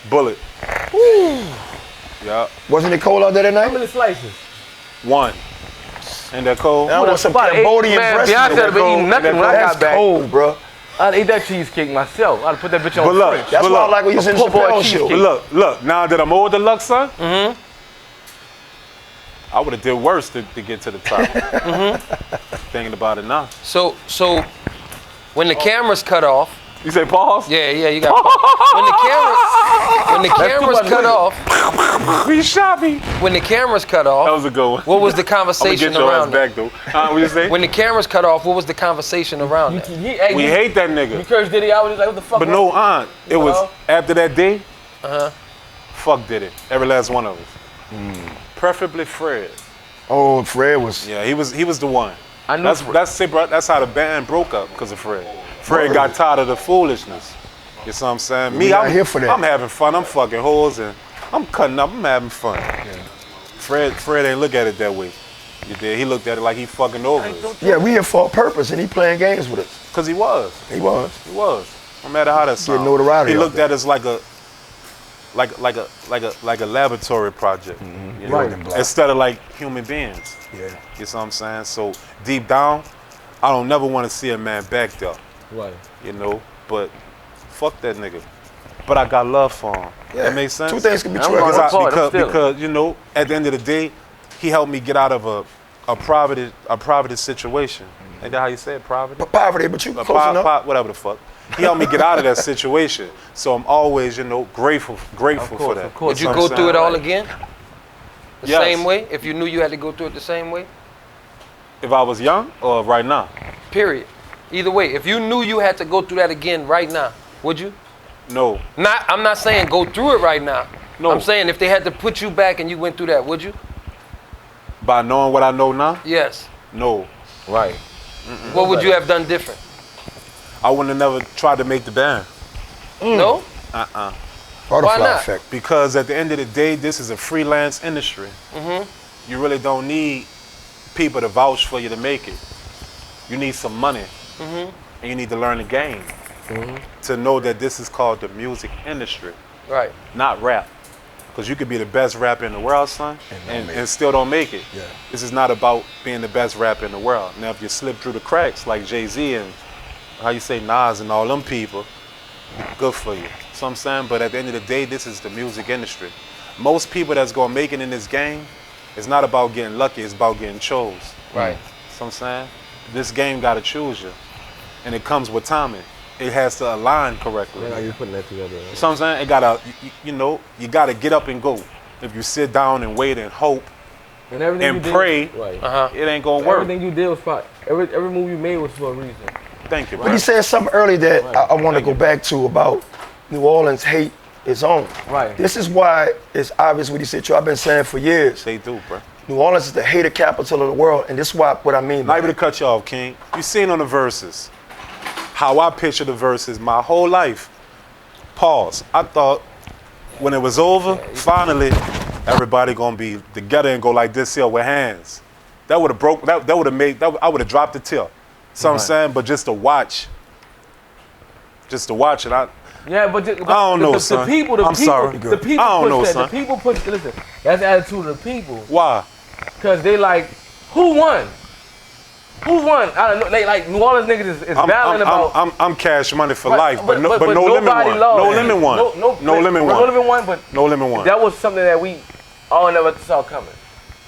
Bullet. Woo. Yeah. Wasn't it cold out there that night? How many slices? 1. Ain't that cold? I want some about Cambodian man, breast. Beyonce had been eating nothing when I That's got back. cold, bro. I'd eat that cheesecake myself. I'd put that bitch on But look, French. That's why I like when you was in the poor boy Chappelle cheesecake. show. But look, now that I'm older, Lux, son, I would have did worse to get to the top. Thinking about it now. So when the cameras cut off, You say pause? yeah, you got when the cameras cut off, He shot me. when the cameras cut That off, was a good one. what was the I'm gonna conversation get your ass around it? back though. What you say? When the cameras cut off, what was the conversation around it? We hate that You nigga. cursed Diddy out. He was like, what the fuck? But no, aunt. It was after that day. Uh-huh. Fuck did it. Every last one of us. Preferably Fred. Oh, Fred was. Yeah, he was the one. I knew That's how the band broke up because of Fred. Fred got tired of the foolishness. You see what I'm saying? We not here for that. I'm having fun. I'm fucking hoes and I'm cutting up. I'm having fun. Fred ain't look at it that way. You did. He looked at it like he fucking over us. Yeah, we here for a purpose, and he playing games with us. Cause he was. He was. He was. No matter how that sounds. notoriety He out looked there. at us like a laboratory project. You know? Right. Instead of like human beings. Yeah. You see what I'm saying? So deep down, I don't never want to see a man back there. Right. You know, but fuck that nigga. But I got love for him. Yeah. That makes sense? Two things can be I'm true. going Because apart. Because you know, at the end of the day, he helped me get out of a private situation. Ain't that how you say it, private? poverty, but you close enough. Whatever the fuck. He helped me get out of that situation. So I'm always, you know, grateful for that. Of course. Would you go through it all again? The Yes. same way? If you knew you had to go through it the same way? If I was young or right now? Period. Either way, if you knew you had to go through that again right now, would you? No. I'm not saying go through it right now. No. I'm saying if they had to put you back and you went through that, would you? By knowing what I know now? Yes. No. Right. What would you have done different? I wouldn't have never tried to make the band. No? Butterfly Why not? effect. Because at the end of the day, this is a freelance industry. You really don't need people to vouch for you to make it. You need some money. And you need to learn the game to know that this is called the music industry, Right. not rap. Because you could be the best rapper in the world, son, and still don't make it. Yeah. This is not about being the best rapper in the world. Now, if you slip through the cracks like Jay-Z and how you say Nas and all them people, good for you. So I'm saying, but at the end of the day, this is the music industry. Most people that's gonna make it in this game, it's not about getting lucky, it's about getting chose. Right. So I'm saying, this game gotta choose you. And it comes with timing. It has to align correctly. How you putting that together? Right? So I'm saying, it gotta, you know, you gotta get up and go. If you sit down and wait and hope And everything and you did, pray, right. it ain't gonna work. Everything you did was fine. Every move you made was for a reason. Thank you, But he bro. said something earlier that I want to go back to about New Orleans hate its own. Right. This is why it's obvious what he said. I've been saying for years. They do, bro. New Orleans is the hater capital of the world, and this is why what I mean. Not by even to that. cut you off, King. You seen on the verses how I picture the verses my whole life. Pause. I thought when it was over, finally, everybody gonna be together and go like this here with hands. That would have broke. That would have made. I would have dropped the tip. So I'm saying, but just to watch it. Yeah, but I don't know, son. The people, I'm sorry. The people I don't push know, that. son. The people push. Listen, that's the attitude of the people. Why? Cause they like, who won? Who won? I don't know. They like New Orleans niggas is battling about. I'm cash money for But- life, but no limit nobody one. loved No it. limit one. No limit one. No limit one, but No limit one. that was something that we all never saw coming,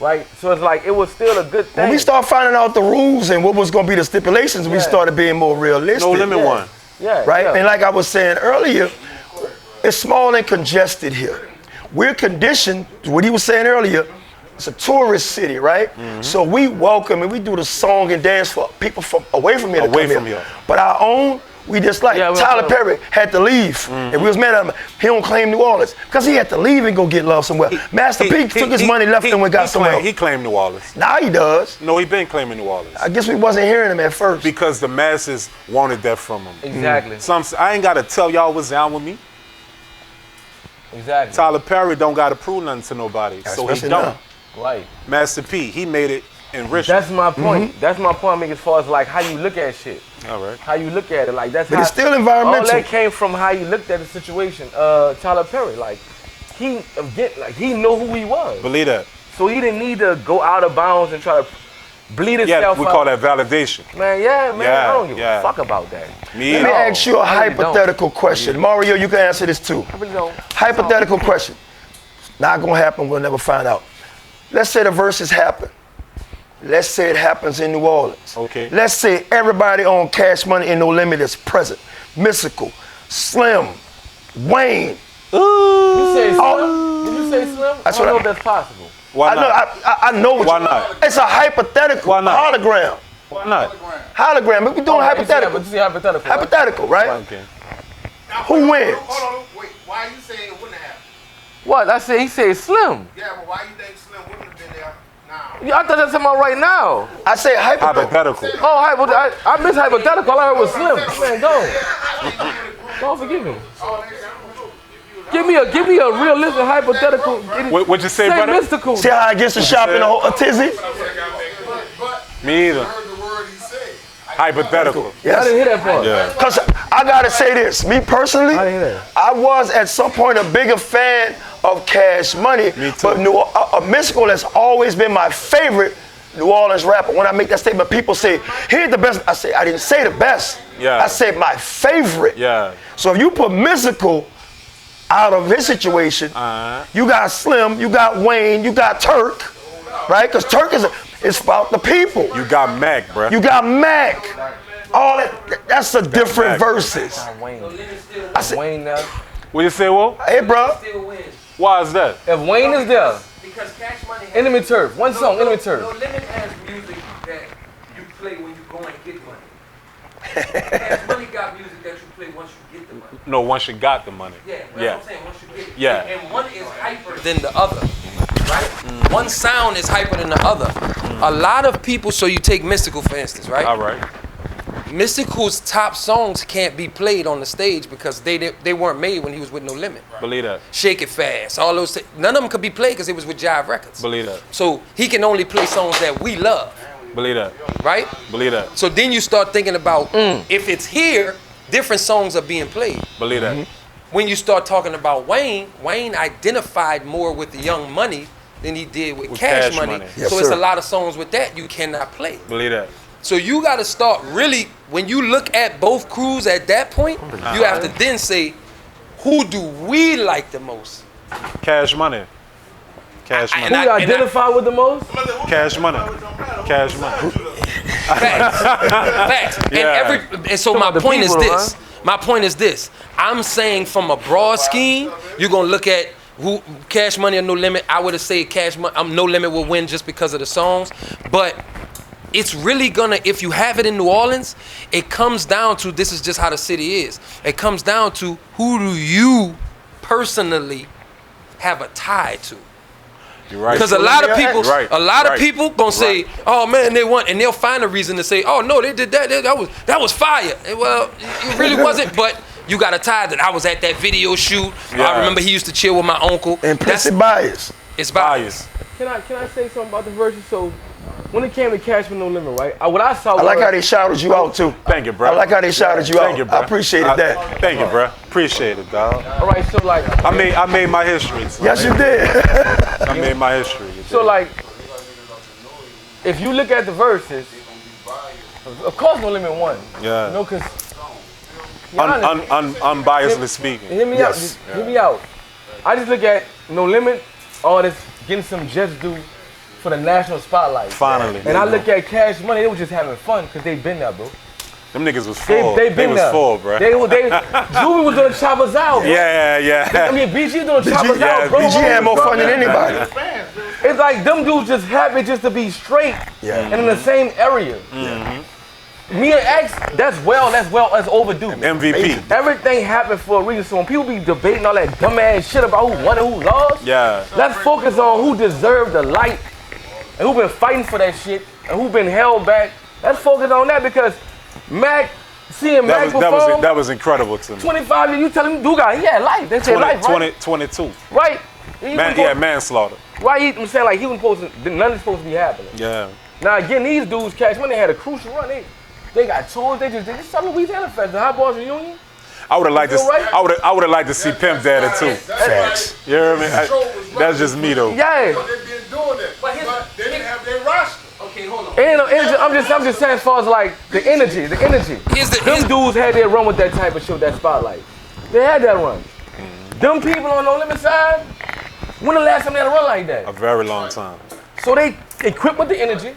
right? So it's like it was still a good thing. When we start finding out the rules and what was going to be the stipulations, we Yeah. started being more realistic. No limit Yeah. one. yeah, Right? yeah. And like I was saying earlier, it's small and congested here. We're conditioned, what he was saying earlier, it's a tourist city, right? So we welcome and we do the song and dance for people from away from here to Away come from here. here. But our own, we just like, Yeah, we Tyler don't- Perry had to leave. And we was mad at him. He don't claim New Orleans because he had to leave and go get love somewhere. Master P took his money, left and went got somewhere else. He claimed New Orleans. Now he does. No, he been claiming New Orleans. I guess we wasn't hearing him at first. Because the masses wanted that from him. exactly, I ain't gotta tell y'all what's down with me. exactly. Tyler Perry don't gotta prove nothing to nobody. So he Especially don't. now. Right. Master P, he made it enriched. That's my point. That's my point. I mean, as far as like how you look at shit. All right. How you look at it, like that's. But how, it's still environmental. All that came from how you looked at the situation. Tyler Perry, like he knew who he was. Believe that. So he didn't need to go out of bounds and try to bleed himself Yeah, we out. call that validation. Man, man, Yeah, I don't give yeah. a fuck about that. Me Let me either. ask you a I really hypothetical question. Mario, you can answer this too. I really don't. Hypothetical question. Not gonna happen, we'll never find out. Let's say the verses happen. Let's say it happens in New Orleans. Okay. Let's say everybody on Cash Money and No Limit is present. Mystical, Slim, Wayne. You say Slim? Did you say Slim? That's I don't know what if that's possible. Why not? I know what Why you, not? It's a hypothetical. Why not? Hologram. Why not? Hologram. We're doing hypothetical. You see hypothetical. Right? Hypothetical, right? Okay. Who wins? Hold on, wait. Why are you saying it wouldn't happen? What? I said he said Slim. Yeah, but why you think Slim wouldn't have been there now? Yeah, I thought that's talking about right now. I say hypothetical. Hypothetical. Oh, I missed hypothetical. All I heard was Slim. Man, go. Don't forgive me. Give me a realistic hypothetical. What'd you say, Say brother? mystical. See how I gets the shop in a tizzy? Me either. Heard the word he said. Hypothetical. I didn't hear that part. Yeah. Because I gotta say this, me personally, I didn't hear that. I was at some point a bigger fan of Cash Money, Me too. but Mystical has always been my favorite New Orleans rapper. When I make that statement, people say, here's the best. I say, I didn't say the best. Yeah. I said my favorite. Yeah. So if you put Mystical out of his situation, you got Slim, you got Wayne, you got Turk, right? Because Turk it's about the people. You got Mac, bruh. You got Mac. All that's a different Mac. verses. Wayne. I said, Wayne now. What you say, Will? hey, bro. Still wins. Why is that? If Wayne is there, Because Cash Money has Enemy Turf. One song, Enemy Turf. No Limit has music that you play when you go and get money. Cash Money got music that you play once you get the money. No, once you got the money. Yeah, that's Yeah. what I'm saying. Once you get it. Yeah. And one is hyper. Than the other, right? One sound is hyper than the other. A lot of people, so you take Mystical for instance, right? All right. Mystical's top songs can't be played on the stage because they weren't made when he was with No Limit. Believe that. Shake It Fast, all those none of them could be played because it was with Jive Records. Believe that. So he can only play songs that we love, Believe that. right? Believe that. So then you start thinking about if it's here, different songs are being played. Believe that. When you start talking about Wayne identified more with the Young Money than he did with Cash Money. Yes, So it's sir. a lot of songs with that you cannot play. Believe that. So you got to start really, when you look at both crews at that point, you have to then say, who do we like the most? Cash money. Cash money. Who you identify with the most? Cash money. Cash money. Facts. Facts. Yeah. And so Talking my about the point is people, this. My point is this. I'm saying from a broad scheme, you're going to look at who Cash Money or No Limit. I would have said Cash Money. No Limit will win just because of the songs. But it's really gonna, if you have it in New Orleans, it comes down to, this is just how the city is. It comes down to who do you personally have a tie to? You're right. Because a lot of people, Right, a lot of right, people gonna say, "Oh man, they won," and they'll find a reason to say, "Oh no, they did that. That was fire." And, well, it really wasn't, but you got a tie that I was at that video shoot. Yeah. I remember he used to chill with my uncle. Implicit bias. It's bias. Can I say something about the verses? So when it came to Cash with No Limit, right? What I saw. I like how they shouted you out too. Thank you, bro. I like how they shouted you Thank out. you, bro. I appreciated that. Thank you, bro. Appreciate it, dog. All right, so like. I made my history. So Yes, you did. I made my history. you So dig? like, if you look at the verses, of course No Limit won. Yeah. You know, cause. Unbiasedly speaking. Hear me out. Just hear me out. I just look at No Limit, all this getting some just due for the national spotlight. Finally. And I look at Cash Money, they was just having fun because they been there, bro. Them niggas was full. They been was there. full, bro. Juvie was doing choppers out, bro. Yeah. I mean, BG doing choppers yeah, out, bro. BG had more fun than anybody. It's like them dudes just happy just to be straight and in the same area. Me and X, that's overdue. MVP. Everything happened for a reason. So when people be debating all that dumbass shit about who won and who lost, Yeah. let's focus on who deserved the light and who been fighting for that shit and who been held back. Let's focus on that because seeing Mac perform, That was incredible to me. 25 years, you tell him, dude, he had life. They said life, right? 22. Right? He wasn't supposed- Manslaughter. Right? I'm saying like he wasn't supposed to, none is supposed to be happening. Yeah. Now again, these dudes, Cash Money had a crucial run. They got tours. They just some Louisiana Fest, the Hot Boys Reunion. I would have liked to. You feel right? I would have liked to see Pimp Daddy too. Facts. You hear me? That's just me though. Yeah. So they've been doing that. But his- But they didn't have their roster. Okay, hold on. And I'm just saying as far as like the energy. Them dudes had their run with that type of shit, that spotlight. They had that run. Them people on No Limit side, when the last time they had a run like that? A very long time. So they equipped with the energy.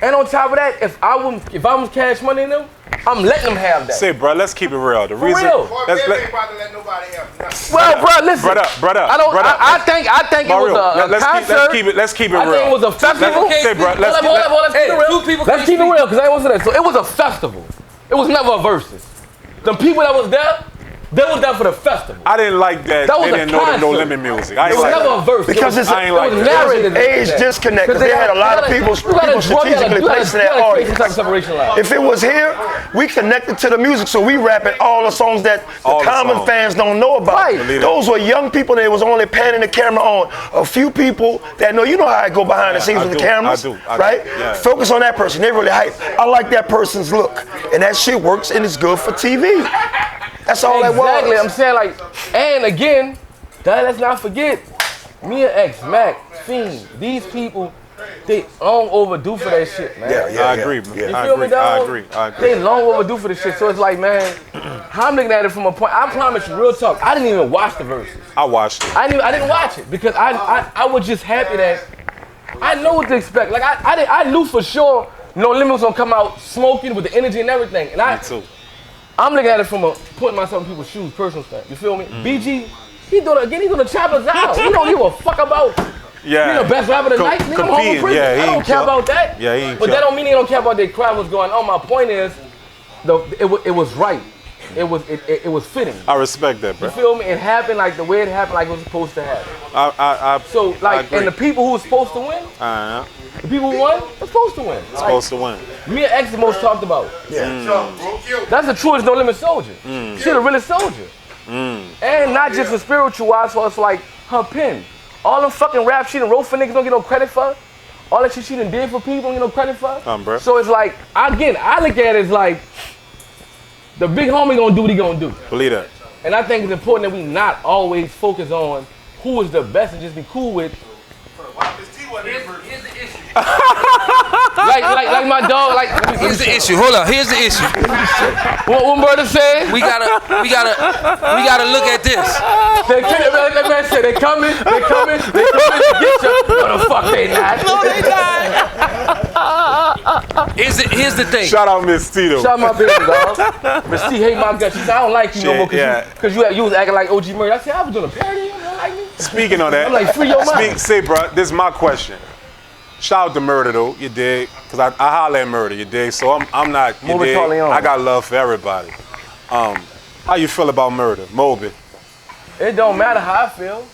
And on top of that, if I was Cash Money in them, I'm letting them have that. Say, bro, let's keep it real. The reason. real. Boy, Let's, they let, ain't about to let nobody have nothing. Well, bro, listen. brother. I think it was a concert. Let's keep it real. I think it was a festival. Say, bro, Hold up, let's keep it real. Let's keep it real, because I ain't want to say that. So it was a festival. It was never a versus. The people that was there, they was there for the festival. I didn't like that. That was They a didn't know the No concert. Limit music. I It ain't was like never that. a verse. Because it's I ain't like that. narrated. age disconnect. They had a lot of people strategically placed in that audience. Separation line. If it was here, we connected to the music, so we rapping all the songs that the All the common songs. fans don't know about. Right. Believe it. Those were young people that was only panning the camera on a few people that know. You know how I go behind the scenes I with the do, cameras, I do, right? yeah. Focus on that person. They really hype. I like that person's look, and that shit works and it's good for TV. That's all that Exactly. was. I'm saying like, and again, let's not forget, me and X, Mac, Fiend, these people, they long overdue for that shit, man. I agree, man. You I feel me, agree. I dog? agree. I agree. They long overdue for this shit. So it's like, man, I'm looking at it from a point. I promise you, real talk. I didn't even watch the verses. I watched it. I didn't watch it because I was just happy that I know what to expect. Like I knew for sure No Limit was gonna come out smoking with the energy and everything. And Me too. I'm looking at it from putting myself in people's shoes, personal stuff. You feel me? BG, he's gonna chop us out. He don't give a fuck about. Yeah. He the best rapper tonight. Nigga, I'm home from Competing. prison. Yeah, he I don't ain't care kill- about that. Yeah, he ain't But kill- that don't mean he don't care about their crowd, what's going on. My point is, it was right. It was fitting. I respect that, bro. You feel me? It happened like the way it happened, like it was supposed to happen. So I like, agree. and the people who was supposed to win, the people who won, they're supposed to win. supposed to win. Me and X the most talked about. That's the truest No Limit soldier. She the realest soldier. And not just the spiritual wise, so it's like her pen. All them fucking rap she done wrote for niggas don't get no credit for. All that shit she done did for people don't get no credit for. Bro. So it's like, again, I look at it as like, the big homie gonna do what he gonna do. Believe that. And I think it's important that we not always focus on who is the best and just be cool with. Here's the issue. Like my dog, like, Here's the issue. Hold up. Here's the issue. what brother said? We gotta look at this. That man said they coming to get you. No, the fuck they not. No, they not. Here's the thing. Shout out Miss Tito. Shout out my baby dog. Miss T hate my guts. She said I don't like you no more because you was acting like OG Murray. I said I was doing a parody. You don't like me. Speaking on that, I'm like, free your mind. Say, bro, this is my question. Shout out to Murder though, you dig? Cause I holler at Murder, you dig? So I'm not, you dig? I got love for everybody. How you feel about Murder, Moby? It don't matter how I feel.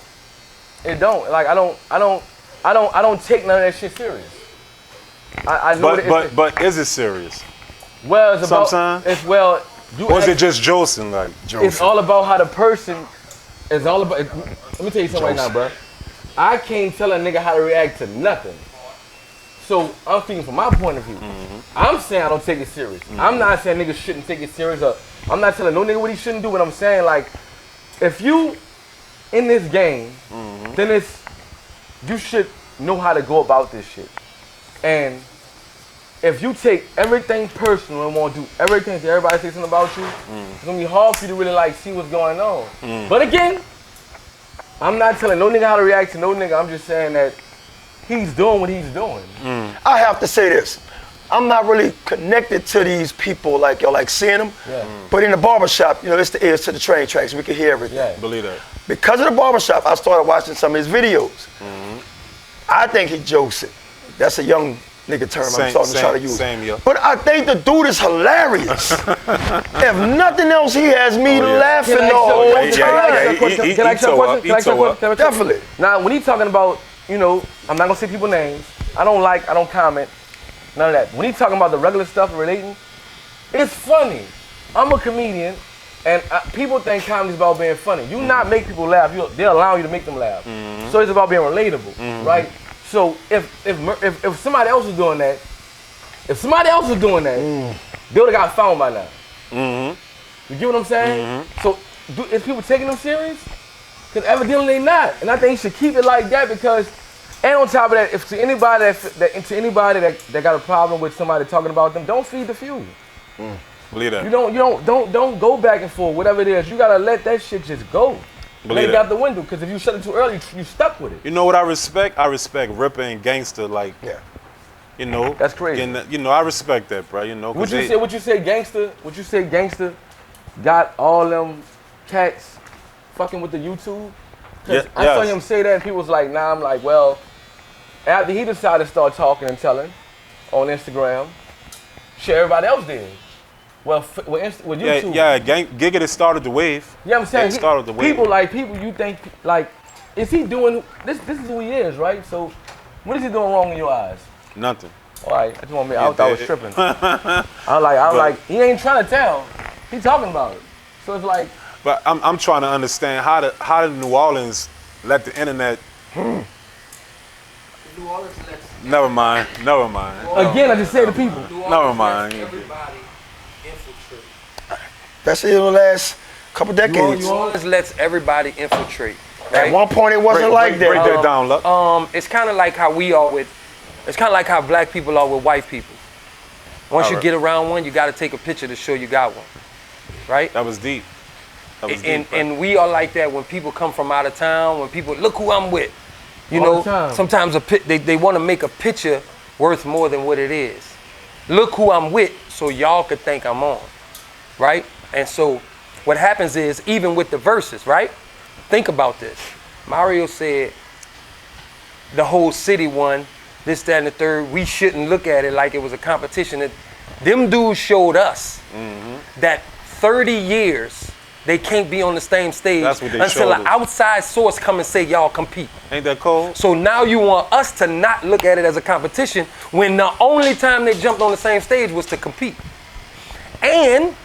It don't. Like I don't take none of that shit serious. I know but is it serious? Well, it's about. Sometimes? It's well. Or is it just Jolson, like? It's all about how the person. It's all about. Let me tell you something right now, bro. I can't tell a nigga how to react to nothing. So I'm speaking from my point of view. I'm saying I don't take it serious. I'm not saying niggas shouldn't take it serious. Or I'm not telling no nigga what he shouldn't do. But I'm saying like, if you in this game, then you should know how to go about this shit. And if you take everything personal and want to do everything to everybody say something about you, it's gonna be hard for you to really like see what's going on. But again, I'm not telling no nigga how to react to no nigga. I'm just saying that he's doing what he's doing. I have to say this. I'm not really connected to these people like seeing them. Yeah. But in the barbershop, it's the ears to the train tracks. We can hear everything. Yeah. Believe that. Because of the barbershop, I started watching some of his videos. I think he jokes it. That's a young nigga term I'm starting to try to use. But I think the dude is hilarious. If nothing else, he has me laughing the whole time. Can I ask you a question? Definitely. Now, when he's talking about, I'm not gonna say people's names. I don't comment, none of that. When he's talking about the regular stuff and relating, it's funny. I'm a comedian, and people think comedy's about being funny. You not make people laugh, they'll allow you to make them laugh. So it's about being relatable, right? So if somebody else was doing that, If somebody else was doing that, they would have got found by now. Mm-hmm. You get what I'm saying? So, is people taking them serious? Because evidently they not. And I think you should keep it like that because, and on top of that, if to anybody that got a problem with somebody talking about them, don't feed the fuel. Believe that. You don't go back and forth. Whatever it is, you gotta let that shit just go. Let it out the window. Because if you shut it too early, you stuck with it. You know what I respect? I respect Ripper and Gangsta. Like, you know, that's crazy. You know, I respect that, bro. You know, What you say, Gangsta got all them cats fucking with the YouTube? I saw him say that, and people was like, nah. I'm like, well, after he decided to start talking and telling on Instagram, shit, everybody else did. Well, with YouTube. Giga started the wave. Yeah, I'm saying started the wave. People, you think like, is he doing this? This is who he is, right? So, what is he doing wrong in your eyes? Nothing. All right, I just want to. I thought I was tripping. I was like, he ain't trying to tell. He talking about it. So it's like. But I'm trying to understand how did New Orleans let the internet. New Orleans lets. Never mind. Again, I just say to people. Never mind. Everybody infiltrate. Especially in the last couple decades. New Orleans lets everybody infiltrate. Right? At one point, it wasn't like that. Break that down, look. It's kind of like how we are with. It's kind of like how black people are with white people. Once you get around one, you got to take a picture to show you got one, right? That was deep. And we are like that when people come from out of town. When people look who I'm with, you All know. the time. Sometimes they want to make a picture worth more than what it is. Look who I'm with, so y'all could think I'm on, right? And so what happens is even with the verses, right? Think about this. Mario said the whole city won. This, that, and the third. We shouldn't look at it like it was a competition. Them dudes showed us that 30 years they can't be on the same stage until an outside source come and say y'all compete. Ain't that cold? So now you want us to not look at it as a competition when the only time they jumped on the same stage was to compete. And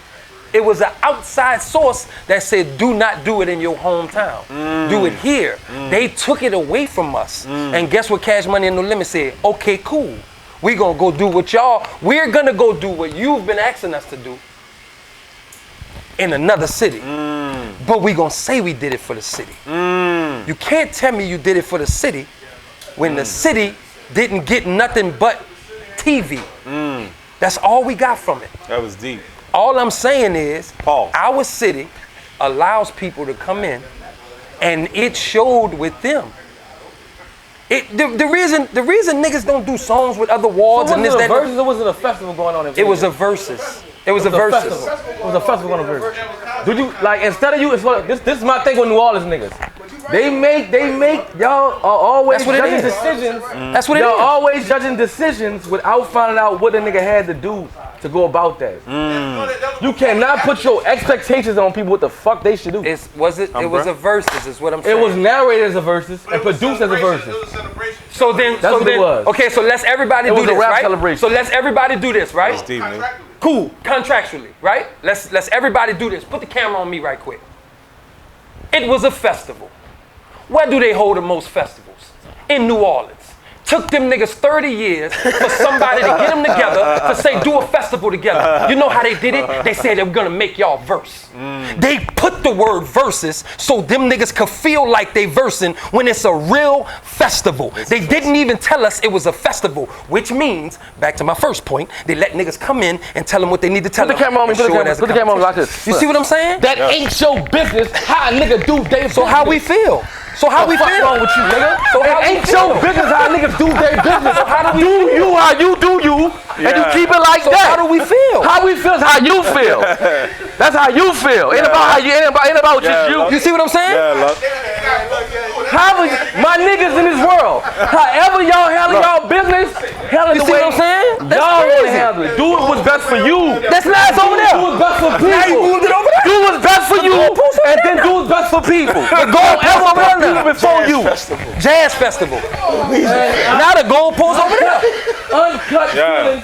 it was an outside source that said, do not do it in your hometown. Do it here. They took it away from us. And guess what Cash Money and No Limit said? Okay, cool. We're going to go do what we're going to go do what you've been asking us to do in another city. But we're going to say we did it for the city. You can't tell me you did it for the city when the city didn't get nothing but TV. That's all we got from it. That was deep. All I'm saying is, Pause. Our city allows people to come in, and it showed with them. The reason niggas don't do songs with other wards and this, that. Versus, or was it a festival going on in Vegas? It was a versus. It was a versus. It was a festival going on in Vegas. Do you like instead of you? This is my thing with New Orleans niggas. They make y'all are always judging decisions. That's what it is. Y'all always judging decisions without finding out what the nigga had to do to go about that. You cannot put your expectations on people what the fuck they should do. It was a versus, is what I'm saying. It was narrated as a versus and produced as a versus. It was a celebration. So then, That's what it was. Okay, so let's everybody It do was a this, rap right? celebration. So let's everybody do this, right? That's deep, man. Cool, contractually, right? Let's everybody do this. Put the camera on me right quick. It was a festival. Where do they hold the most festivals? In New Orleans. Took them niggas 30 years for somebody to get them together to say do a festival together. You know how they did it? They said they were gonna make y'all verse. They put the word verses so them niggas could feel like they versing when it's a real festival. They didn't even tell us it was a festival, which means, back to my first point, they let niggas come in and tell them what they need to tell them. Put the camera on me, put the camera on me like this. You see what I'm saying? That ain't your business how a nigga do their business. So how we feel? So how we feel? What's wrong with you, nigga? So how it we ain't feel? your business how niggas do their business. So how do we feel? you how you do you, and you keep it like So that. how do we feel? How we feel is how you feel. That's how you feel. Ain't about how you. Ain't about just you. You see what I'm saying? Yeah, look. However, my niggas in this world, however y'all handle y'all business, handle You the see way what I'm saying? That's y'all want to crazy. handle it. Do what's best for you. That's nice over there. Do what's best for Now you people. moved it over there. Do what's best for you, goalpost over and there then now. do what's best for people. The Don't goalpost ever over put there people now. before you. Jazz festival. Now the goalpost over there. Uncut Yeah. feelings.